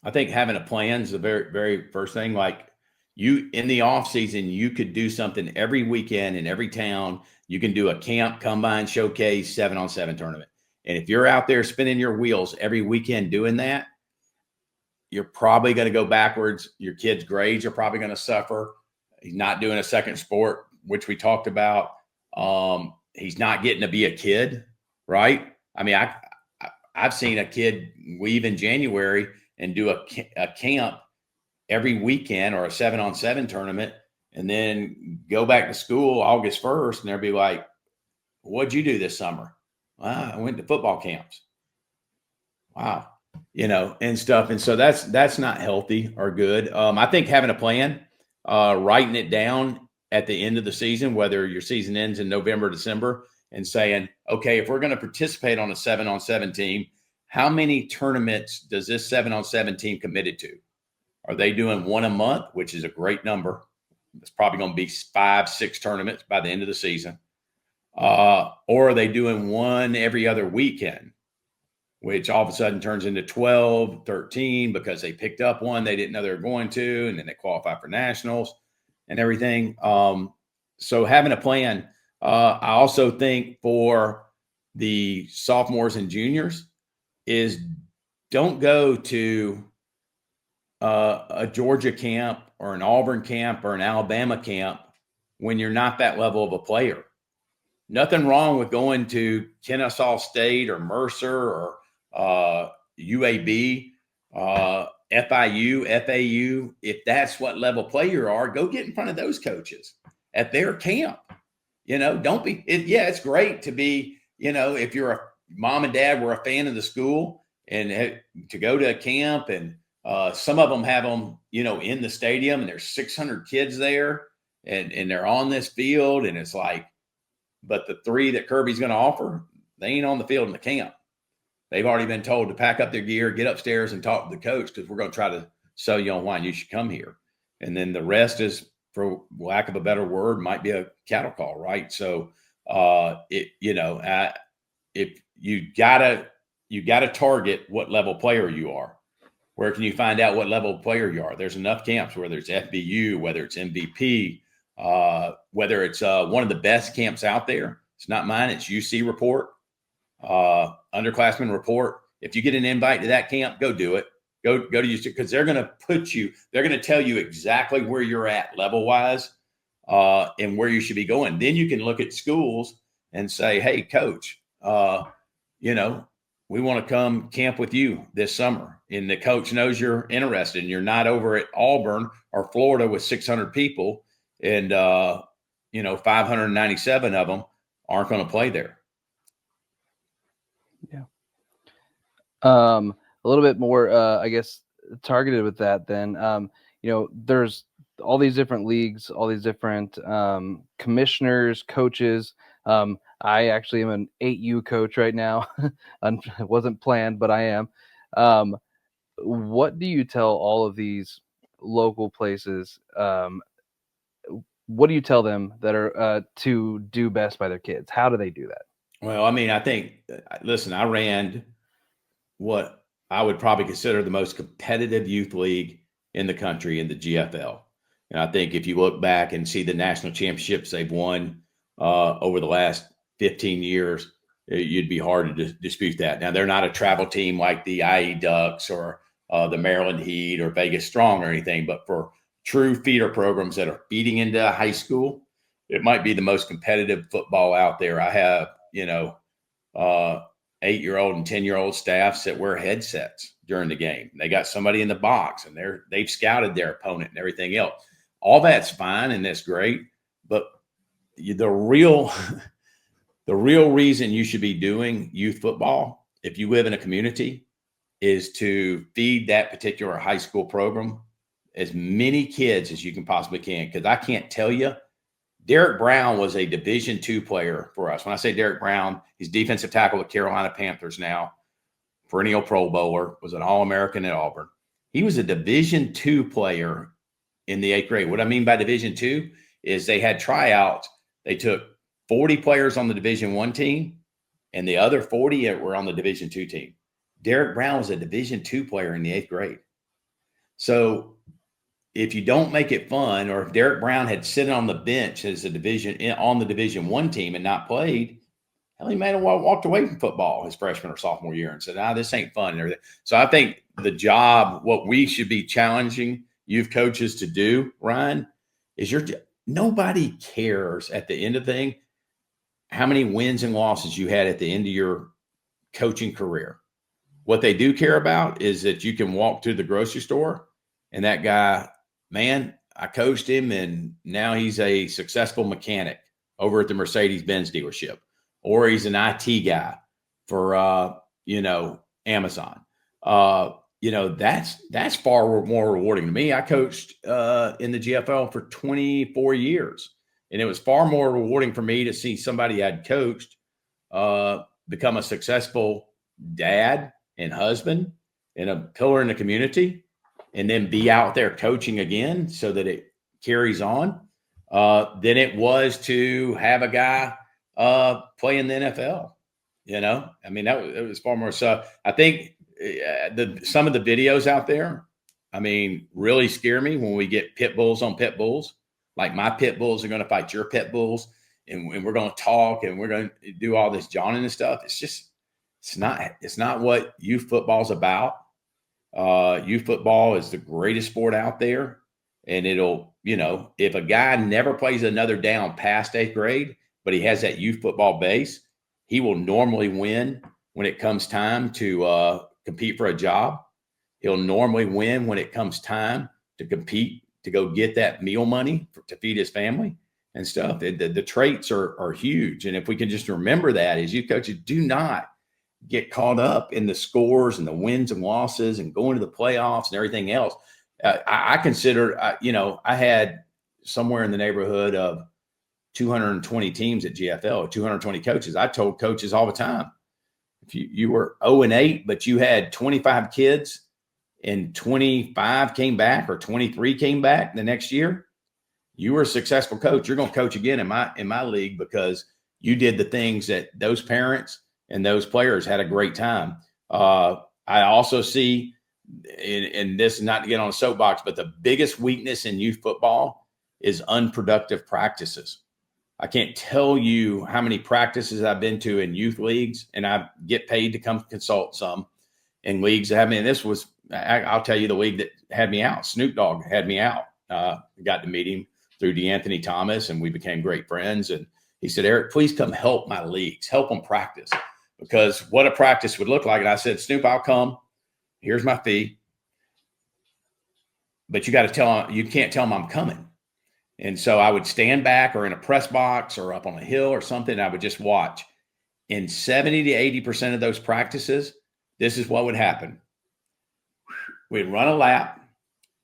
I think having a plan is the very, very first thing. Like you in the off season, you could do something every weekend in every town. You can do a camp, combine, showcase, 7-on-7 tournament. And if you're out there spinning your wheels every weekend doing that, you're probably going to go backwards. Your kid's grades are probably going to suffer. He's not doing a second sport, which we talked about. He's not getting to be a kid, right? I mean, I've seen a kid leave in January and do a camp every weekend or a 7-on-7 tournament, and then go back to school August 1st, and they'll be like, "What'd you do this summer?" "Well, I went to football camps." Wow. And stuff. And so that's not healthy or good. I think having a plan, writing it down at the end of the season, whether your season ends in November, December, and saying, okay, if we're going to participate on a 7-on-7 team, how many tournaments does this 7-on-7 team committed to? Are they doing one a month, which is a great number? It's probably going to be 5-6 tournaments by the end of the season. Or are they doing one every other weekend, which all of a sudden turns into 12, 13 because they picked up one they didn't know they were going to, and then they qualify for nationals and everything. So having a plan. I also think for the sophomores and juniors is don't go to a Georgia camp or an Auburn camp or an Alabama camp when you're not that level of a player. Nothing wrong with going to Kennesaw State or Mercer or UAB, FIU, FAU. If that's what level player you are, go get in front of those coaches at their camp. Don't be, it's great to be, if you're a mom and dad were a fan of the school and to go to a camp, and some of them have them, in the stadium, and there's 600 kids there, and they're on this field, and it's like, but the 3 that Kirby's going to offer, they ain't on the field in the camp. They've already been told to pack up their gear, get upstairs and talk to the coach, because we're going to try to sell you on why you should come here. And then the rest is, for lack of a better word, might be a cattle call, right? So, if you gotta target what level player you are. Where can you find out what level player you are? There's enough camps, whether it's FBU, whether it's MVP, whether it's one of the best camps out there. It's not mine. It's UC Report, underclassmen report. If you get an invite to that camp, go do it. Go to UC, because they're going to they're going to tell you exactly where you're at level wise, and where you should be going. Then you can look at schools and say, hey, coach, we want to come camp with you this summer. And the coach knows you're interested, and you're not over at Auburn or Florida with 600 people, and 597 of them aren't going to play there. Yeah. A little bit more, I guess, targeted with that then. There's all these different leagues, all these different commissioners, coaches. I actually am an 8U coach right now. It wasn't planned, but I am. What do you tell all of these local places? What do you tell them that are to do best by their kids? How do they do that? Well, I mean, I think, listen, I ran what I would probably consider the most competitive youth league in the country, in the GFL. And I think if you look back and see the national championships they've won over the last 15 years, you'd be hard to dispute that. Now, they're not a travel team like the IE Ducks or the Maryland Heat or Vegas Strong or anything, but for true feeder programs that are feeding into high school, it might be the most competitive football out there. I have, 8-year-old and 10-year-old staffs that wear headsets during the game. They got somebody in the box, and they've scouted their opponent and everything else. All that's fine and that's great, but the real reason you should be doing youth football, if you live in a community, is to feed that particular high school program as many kids as you can possibly can. Because I can't tell you, Derek Brown was a Division II player for us. When I say Derek Brown, he's defensive tackle with Carolina Panthers now, perennial Pro Bowler, was an All-American at Auburn. He was a Division II player in the 8th grade. What I mean by Division II is they had tryouts. They took 40 players on the Division I team, and the other 40 were on the Division II team. Derek Brown was a Division II player in the 8th grade. So if you don't make it fun, or if Derek Brown had sitting on the bench as a on the Division I team and not played, hell, he might have walked away from football his freshman or sophomore year and said, this ain't fun and everything. So I think the job, what we should be challenging youth coaches to do, Ryan, is nobody cares at the end of the thing how many wins and losses you had at the end of your coaching career. What they do care about is that you can walk to the grocery store and that guy, man, I coached him and now he's a successful mechanic over at the Mercedes-Benz dealership, or he's an IT guy for, Amazon. That's far more rewarding to me. I coached in the GFL for 24 years, and it was far more rewarding for me to see somebody I'd coached become a successful dad and husband and a pillar in the community, and then be out there coaching again so that it carries on, than it was to have a guy play in the NFL. I mean, it was far more. So I think some of the videos out there, I mean, really scare me when we get pit bulls on pit bulls. Like my pit bulls are going to fight your pit bulls, and we're going to talk and we're going to do all this jawing and stuff. It's not what youth football is about. Youth football is the greatest sport out there. And it'll, if a guy never plays another down past 8th grade, but he has that youth football base, he will normally win when it comes time to compete for a job. He'll normally win when it comes time to compete, to go get that meal money to feed his family and stuff. The traits are huge. And if we can just remember that as youth coaches, do not get caught up in the scores and the wins and losses and going to the playoffs and everything else. I consider, I had somewhere in the neighborhood of 220 teams at GFL, 220 coaches. I told coaches all the time, if you were 0-8, but you had 25 kids and 25 came back or 23 came back the next year, you were a successful coach. You're going to coach again in my league because you did the things that those parents and those players had a great time. I also see, and this is not to get on a soapbox, but the biggest weakness in youth football is unproductive practices. I can't tell you how many practices I've been to in youth leagues, and I get paid to come consult some in leagues that have me. And this was, I'll tell you, the league that had me out. Snoop Dogg had me out. Got to meet him through DeAnthony Thomas, and we became great friends. And he said, Eric, please come help my leagues, help them practice, because what a practice would look like. And I said, Snoop, I'll come. Here's my fee. But you got to tell them, you can't tell them I'm coming. And so I would stand back or in a press box or up on a hill or something. And I would just watch. In 70 to 80% of those practices, this is what would happen. We'd run a lap.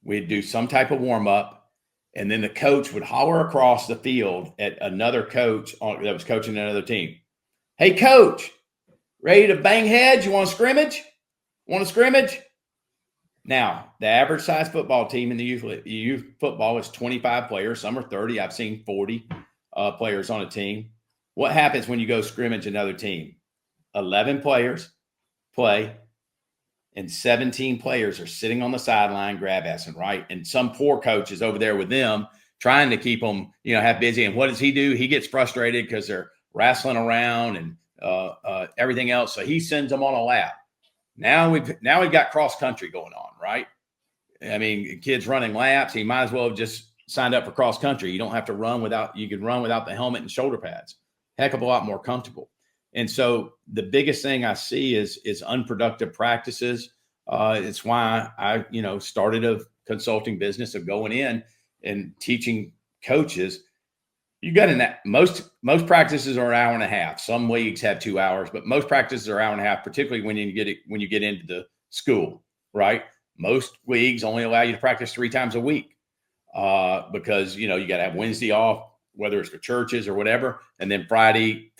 We'd do some type of warm up. And then the coach would holler across the field at another coach that was coaching another team. Hey, coach, ready to bang heads? You want to scrimmage? Want to scrimmage? Now, the average size football team in the youth football is 25 players. Some are 30. I've seen 40 players on a team. What happens when you go scrimmage another team? 11 players play, and 17 players are sitting on the sideline grab-assing, right? And some poor coach is over there with them trying to keep them, half busy. And what does he do? He gets frustrated because they're wrestling around and everything else. So he sends them on a lap. Now we've got cross country going on, right? I mean, kids running laps. He might as well have just signed up for cross country. You don't have to you can run without the helmet and shoulder pads. Heck of a lot more comfortable. And so the biggest thing I see is unproductive practices. It's why I, started a consulting business of going in and teaching coaches. You got in that most practices are an hour and a half. Some leagues have 2 hours, but most practices are an hour and a half, particularly when you get into the school, right? Most leagues only allow you to practice 3 times a week because you got to have Wednesday off, whether it's for churches or whatever, and then Friday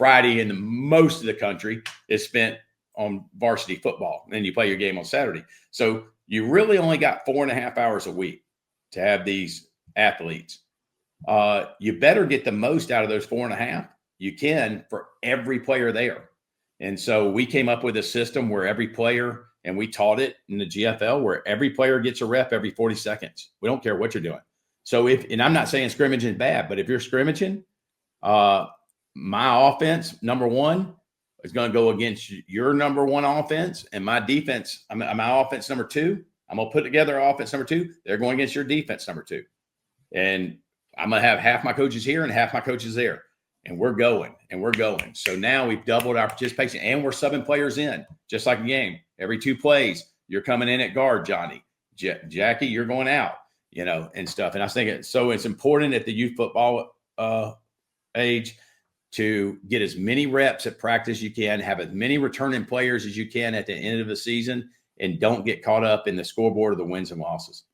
in most of the country is spent on varsity football. And then you play your game on Saturday. So you really only got 4.5 hours a week to have these athletes. You better get the most out of those 4.5 you can for every player there. And so we came up with a system where every player and we taught it in the GFL where every player gets a rep every 40 seconds. We don't care what you're doing. So and I'm not saying scrimmaging is bad, but if you're scrimmaging, my offense, number one, is going to go against your number one offense, and my defense, my offense number two. I'm going to put together offense number two. They're going against your defense number two. And I'm going to have half my coaches here and half my coaches there. And we're going. So now we've doubled our participation, and we're subbing players in, just like a game. Every 2 plays, you're coming in at guard, Johnny. Jackie, you're going out, and stuff. And I think it's important at the youth football age to get as many reps at practice as you can, have as many returning players as you can at the end of the season, and don't get caught up in the scoreboard of the wins and losses.